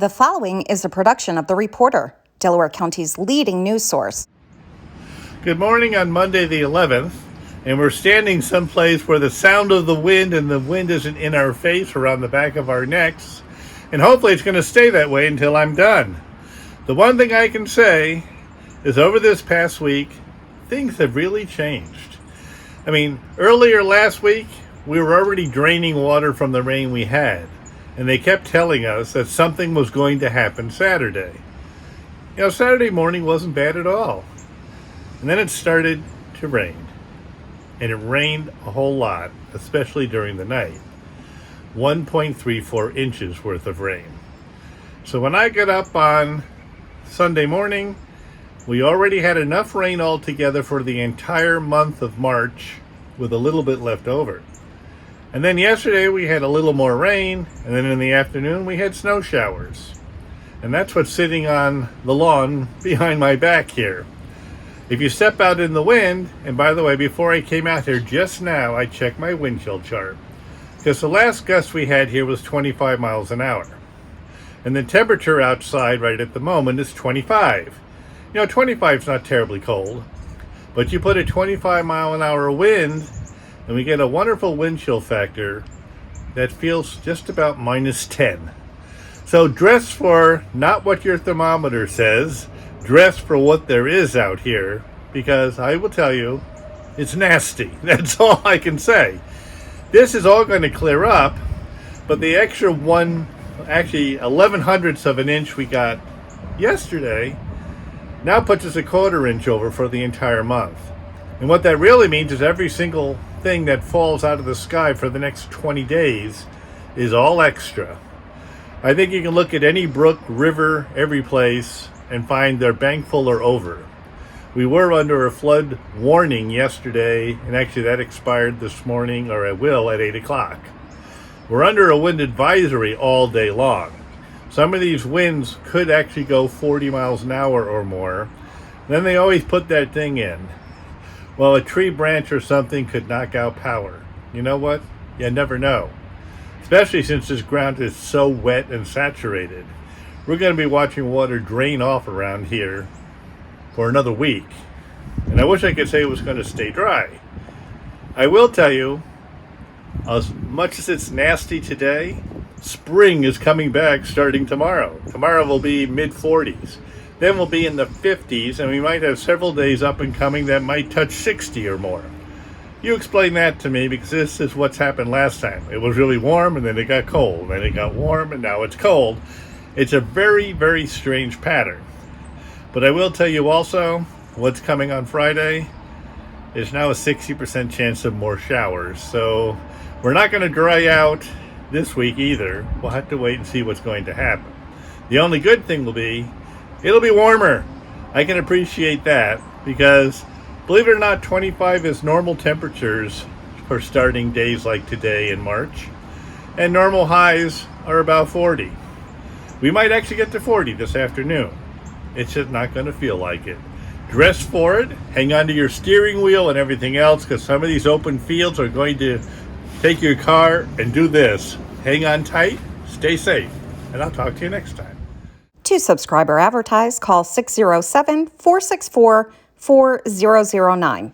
The following is a production of The Reporter, Delaware County's leading news source. Good morning on Monday the 11th, and we're standing someplace where the sound of the wind and the wind isn't in our face or on the back of our necks, and hopefully it's going to stay that way until I'm done. The one thing I can say is over this past week, things have really changed. I mean, earlier last week, we were already draining water from the rain we had, and they kept telling us that something was going to happen Saturday. You know, Saturday morning wasn't bad at all. And then it started to rain. And it rained a whole lot, especially during the night. 1.34 inches worth of rain. So when I got up on Sunday morning, we already had enough rain altogether for the entire month of March, with a little bit left over. And then yesterday we had a little more rain, and then in the afternoon we had snow showers. And that's what's sitting on the lawn behind my back here. If you step out in the wind, and by the way, before I came out here just now, I checked my wind chill chart, because the last gust we had here was 25 miles an hour. And the temperature outside right at the moment is 25. You know, 25 is not terribly cold, but you put a 25 mile an hour wind, and we get a wonderful wind chill factor that feels just about minus 10. So dress for not what your thermometer says, dress for what there is out here, because I will tell you, it's nasty. That's all I can say. This is all going to clear up, but the extra 11 hundredths of an inch we got yesterday now puts us a quarter inch over for the entire month. And what that really means is every single thing that falls out of the sky for the next 20 days is all extra. I think you can look at any brook, river, every place, and find they're bank full or over. We were under a flood warning yesterday, and actually that expired this morning, or it will, at 8 o'clock. We're under a wind advisory all day long. Some of these winds could actually go 40 miles an hour or more. Then they always put that thing in. Well, a tree branch or something could knock out power. You know what? You never know. Especially since this ground is so wet and saturated. We're going to be watching water drain off around here for another week. And I wish I could say it was going to stay dry. I will tell you, as much as it's nasty today, spring is coming back starting tomorrow. Tomorrow will be mid-40s. Then we'll be in the 50s, and we might have several days up and coming that might touch 60 or more. You explain that to me, because this is what's happened last time. It was really warm, and then it got cold. Then it got warm, and now it's cold. It's a very, very strange pattern. But I will tell you also, what's coming on Friday is now a 60% chance of more showers. So we're not going to dry out this week either. We'll have to wait and see what's going to happen. The only good thing will be, it'll be warmer. I can appreciate that, because believe it or not, 25 is normal temperatures for starting days like today in March. And normal highs are about 40. We might actually get to 40 this afternoon. It's just not going to feel like it. Dress for it. Hang on to your steering wheel and everything else, because some of these open fields are going to take your car and do this. Hang on tight. Stay safe. And I'll talk to you next time. To subscribe or advertise, call 607-464-4009.